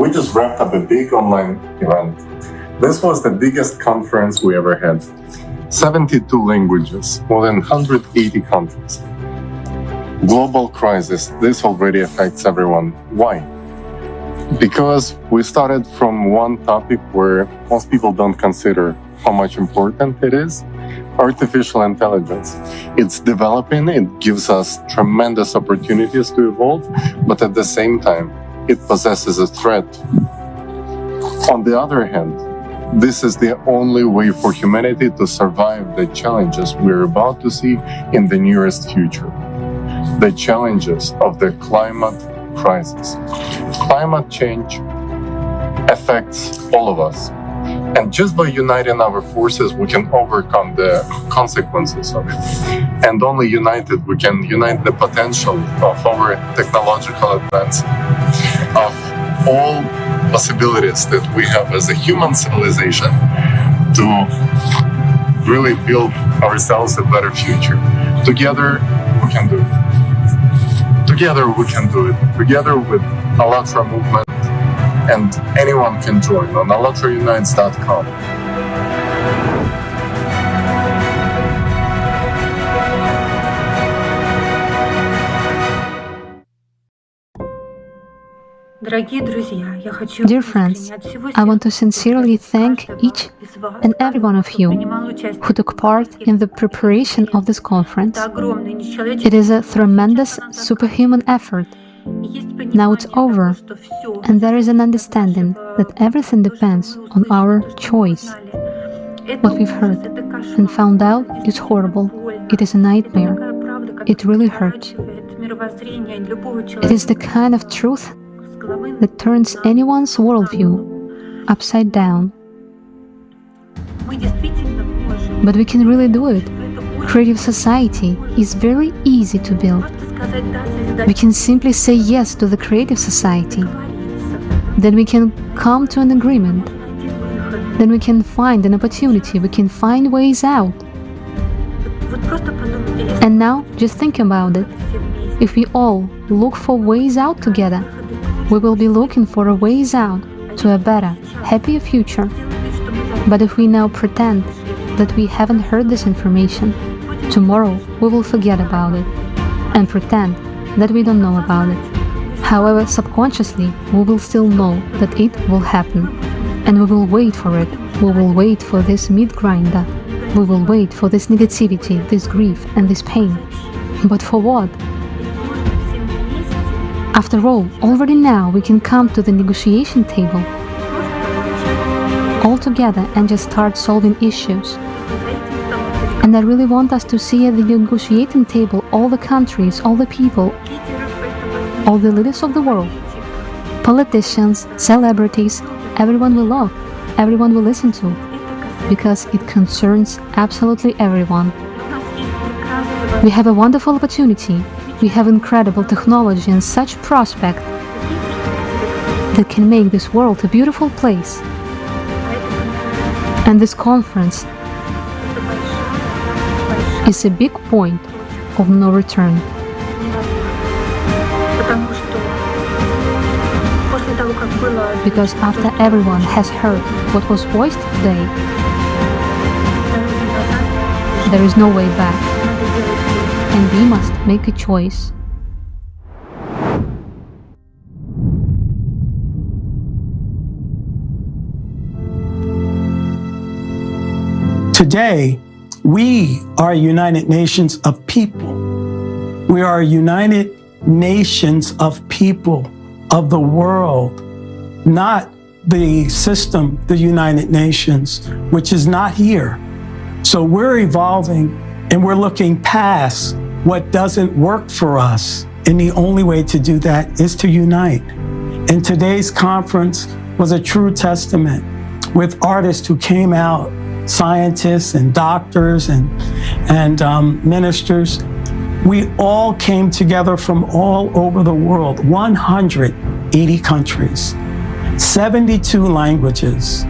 We just wrapped up a big online event. This was the biggest conference we ever had. 72 languages, more than 180 countries. Global crisis, this already affects everyone. Why? Because we started from one topic where most people don't consider how much important it is. Artificial intelligence. It's developing, it gives us tremendous opportunities to evolve, but at the same time, it possesses a threat. On the other hand, this is the only way for humanity to survive the challenges we're about to see in the nearest future. The challenges of the climate crisis. Climate change affects all of us. And just by uniting our forces, we can overcome the consequences of it. And only united, we can unite the potential of our technological advance, of all possibilities that we have as a human civilization to really build ourselves a better future. Together, we can do it. Together, we can do it. Together with ALLATRA movement, and anyone can join on ALLATRAunites.com. Dear friends, I want to sincerely thank each and every one of you who took part in the preparation of this conference. It is a tremendous superhuman effort. Now it's over, and there is an understanding that everything depends on our choice. What we've heard and found out is horrible. It is a nightmare. It really hurts. It is the kind of truth that turns anyone's worldview upside down. But we can really do it. Creative society is very easy to build. We can simply say yes to the creative society. Then we can come to an agreement. Then we can find an opportunity. We can find ways out. And now, just think about it. If we all look for ways out together, we will be looking for a ways out to a better, happier future. But if we now pretend that we haven't heard this information, tomorrow we will forget about it and pretend that we don't know about it. However, subconsciously, we will still know that it will happen. And we will wait for it. We will wait for this meat grinder. We will wait for this negativity, this grief and this pain. But for what? After all, already now we can come to the negotiation table all together and just start solving issues. And I really want us to see at the negotiating table all the countries, all the people, all the leaders of the world, politicians, celebrities, everyone we love, everyone we listen to, because it concerns absolutely everyone. We have a wonderful opportunity. We have incredible technology and such prospect that can make this world a beautiful place. And this conference is a big point of no return. Because after everyone has heard what was voiced today, there is no way back, and we must make a choice. Today, we are United Nations of people. We are United Nations of people of the world, not the system, the United Nations, which is not here. So we're evolving and we're looking past what doesn't work for us. And the only way to do that is to unite. And today's conference was a true testament with artists who came out, scientists and doctors and ministers. We all came together from all over the world, 180 countries, 72 languages.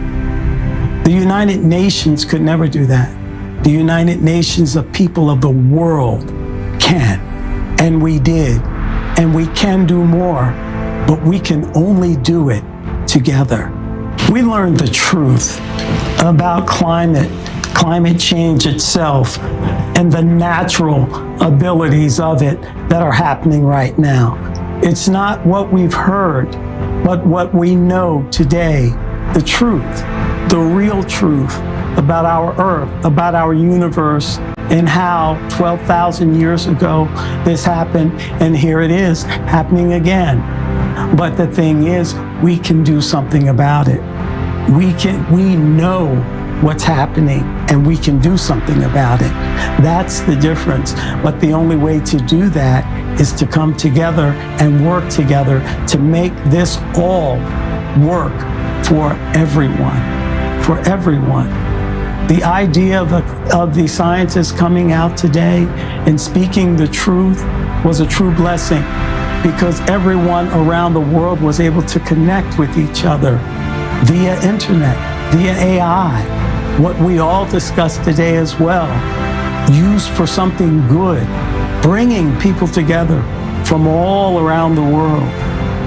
The United Nations could never do that. The United Nations of people of the world can, and we did, and we can do more, but we can only do it together. We learned the truth about climate change itself, and the natural abilities of it that are happening right now. It's not what we've heard, but what we know today, the truth, the real truth about our Earth, about our universe, and how 12,000 years ago this happened, and here it is happening again. But the thing is, we can do something about it. We know what's happening, and we can do something about it. That's the difference. But the only way to do that is to come together and work together to make this all work for everyone, for everyone. The idea of the scientists coming out today and speaking the truth was a true blessing, because everyone around the world was able to connect with each other via internet, via AI, what we all discussed today as well, used for something good, bringing people together from all around the world.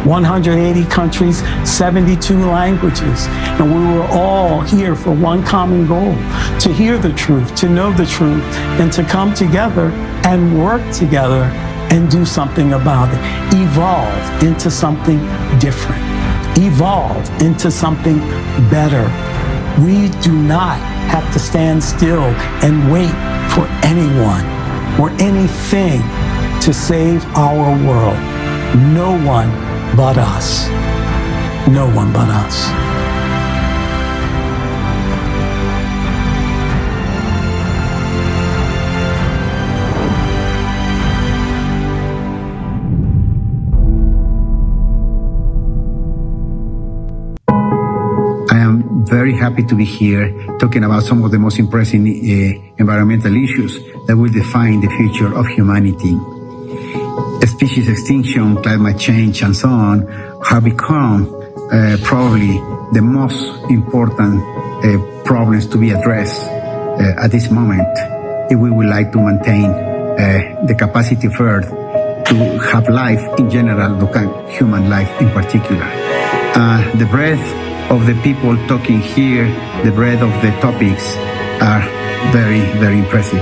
180 countries, 72 languages, and we were all here for one common goal, to hear the truth, to know the truth, and to come together and work together and do something about it. Evolve into something different. Evolve into something better. We do not have to stand still and wait for anyone or anything to save our world. No one but us. No one but us. I am very happy to be here talking about some of the most impressive environmental issues that will define the future of humanity. Species extinction, climate change, and so on have become probably the most important problems to be addressed at this moment if we would like to maintain the capacity of Earth to have life in general, human life in particular. The breadth of the people talking here, the breadth of the topics are very, very impressive.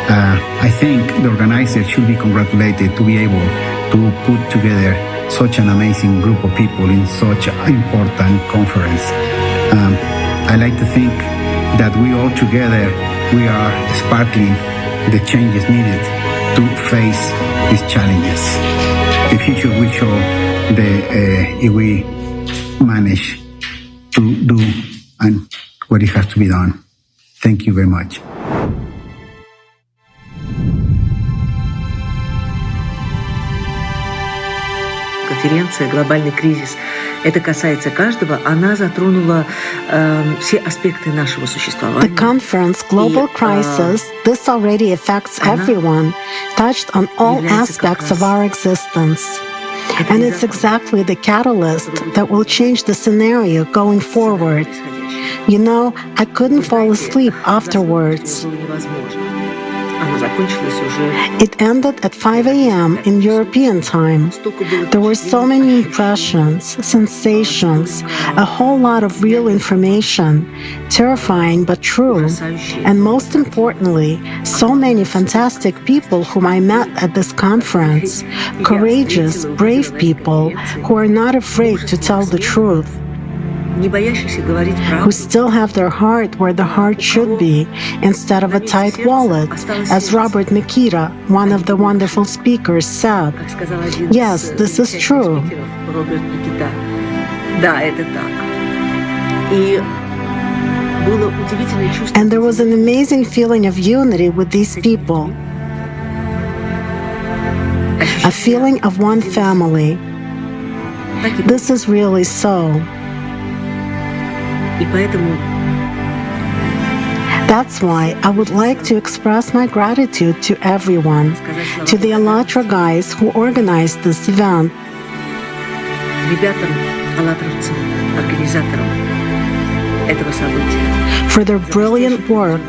I think the organizers should be congratulated to be able to put together such an amazing group of people in such an important conference. I like to think that we all together, we are sparkling the changes needed to face these challenges. The future will show if we manage to do and what it has to be done. Thank you very much. Конференция «Глобальный кризис» – это касается каждого, она затронула все аспекты нашего существования. The conference «Global Crisis», this already affects everyone, touched on all aspects of our existence. And it's exactly the catalyst that will change the scenario going forward. You know, I couldn't fall asleep afterwards. It ended at 5 a.m. in European time. There were so many impressions, sensations, a whole lot of real information, terrifying but true, and most importantly, so many fantastic people whom I met at this conference, courageous, brave people who are not afraid to tell the truth, who still have their heart where the heart should be, instead of a tight wallet, as Robert Mikita, one of the wonderful speakers, said. Yes, this is true. And there was an amazing feeling of unity with these people, a feeling of one family. This is really so. That's why I would like to express my gratitude to everyone, to the ALLATRA guys who organized this event, for their brilliant work,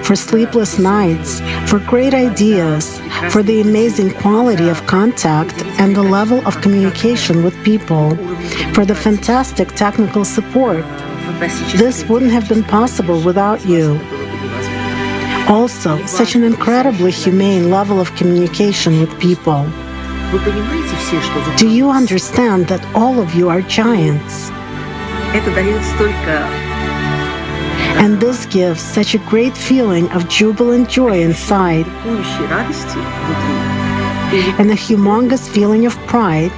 for sleepless nights, for great ideas, for the amazing quality of contact and the level of communication with people, for the fantastic technical support. This wouldn't have been possible without you. Also, such an incredibly humane level of communication with people. Do you understand that all of you are giants? And this gives such a great feeling of jubilant joy inside, and a humongous feeling of pride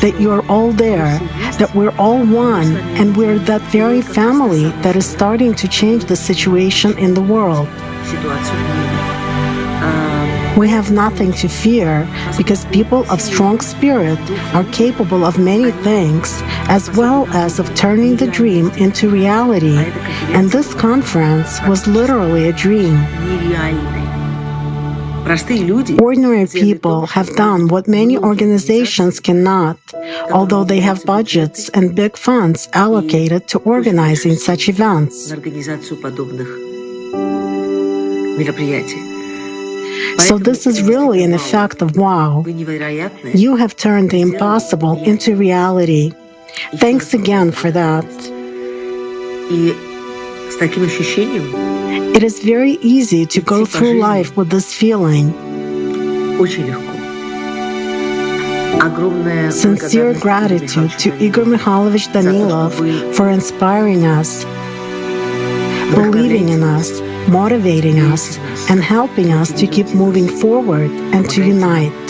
that you're all there, that we're all one, and we're that very family that is starting to change the situation in the world. We have nothing to fear because people of strong spirit are capable of many things, as well as of turning the dream into reality. And this conference was literally a dream. Ordinary people have done what many organizations cannot, although they have budgets and big funds allocated to organizing such events. So this is really an effect of wow. You have turned the impossible into reality. Thanks again for that. It is very easy to go through life with this feeling. Sincere gratitude to Igor Mikhailovich Danilov for inspiring us, believing in us, motivating us, and helping us to keep moving forward and to unite.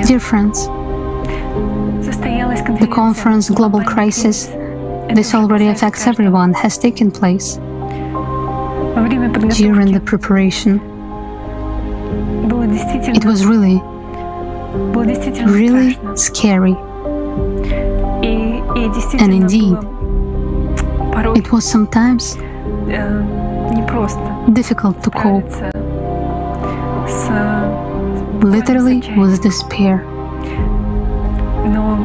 Dear friends, the conference Global Crisis, this already affects everyone, has taken place. During the preparation, it was really scary. And indeed, it was sometimes difficult to cope, literally with despair.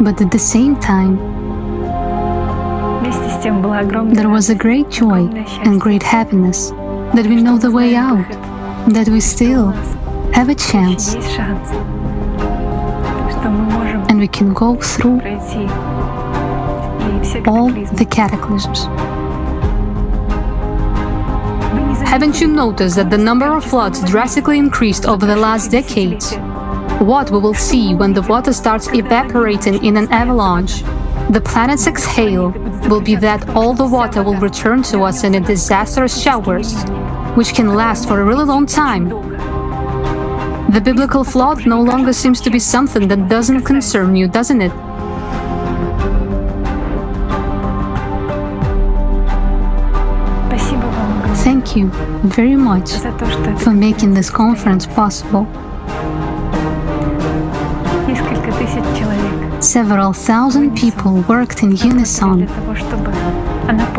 But at the same time, there was a great joy and great happiness that we know the way out, that we still have a chance, and we can go through all the cataclysms. Haven't you noticed that the number of floods drastically increased over the last decades? What we will see when the water starts evaporating in an avalanche, the planet's exhale, will be that all the water will return to us in a disastrous showers, which can last for a really long time. The biblical flood no longer seems to be something that doesn't concern you, doesn't it? Thank you very much for making this conference possible. Several thousand people worked in unison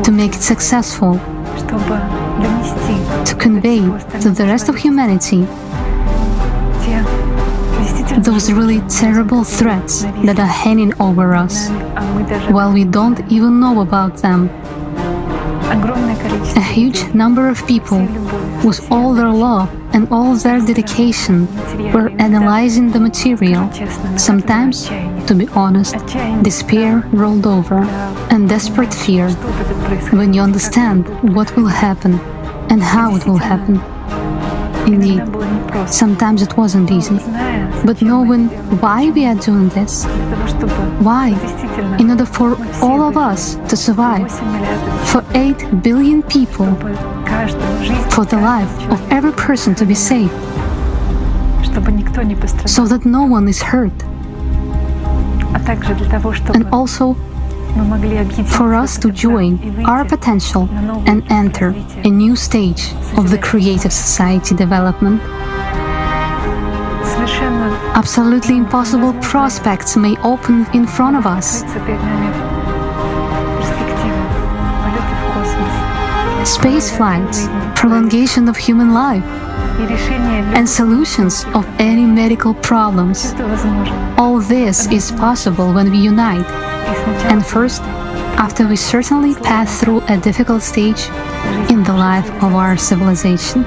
to make it successful, to convey to the rest of humanity those really terrible threats that are hanging over us, while we don't even know about them. A huge number of people, with all their love and all their dedication, were analyzing the material. Sometimes, to be honest, despair rolled over, and desperate fear, when you understand what will happen and how it will happen. Indeed, sometimes it wasn't easy, but knowing why we are doing this, why, in order for all of us to survive, for 8 billion people, for the life of every person to be safe, so that no one is hurt, and also for us to join our potential and enter a new stage of the creative society development. Absolutely impossible prospects may open in front of us. Space flights, prolongation of human life, and solutions of any medical problems. All this is possible when we unite. And first, after we certainly pass through a difficult stage in the life of our civilization.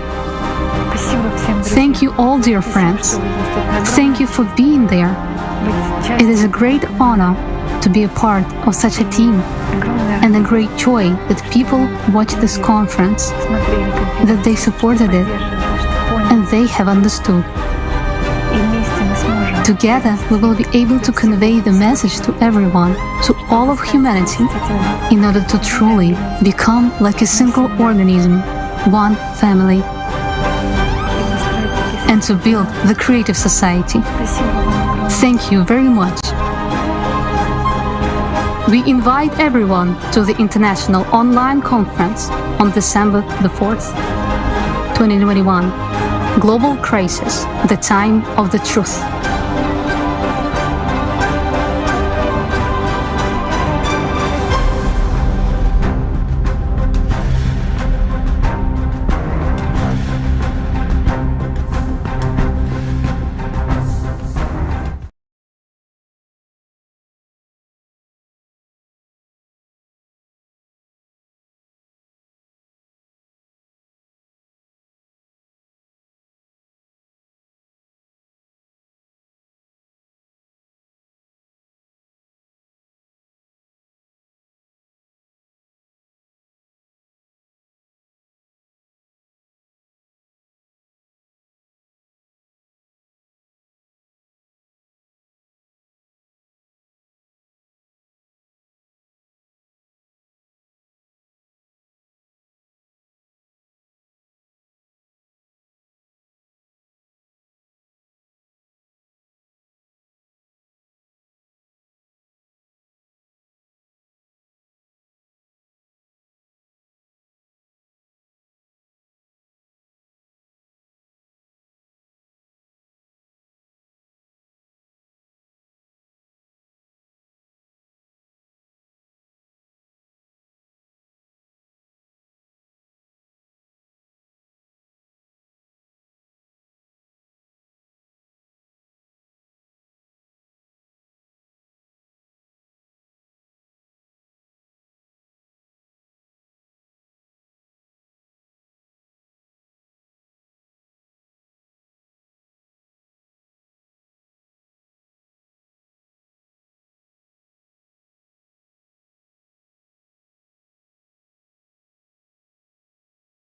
Thank you all, dear friends. Thank you for being there. It is a great honor to be a part of such a team, and a great joy that people watched this conference, that they supported it, and they have understood. Together, we will be able to convey the message to everyone, to all of humanity, in order to truly become like a single organism, one family, and to build the creative society. Thank you very much. We invite everyone to the International Online Conference on December the 4th, 2021. Global Crisis, the Time of the Truth.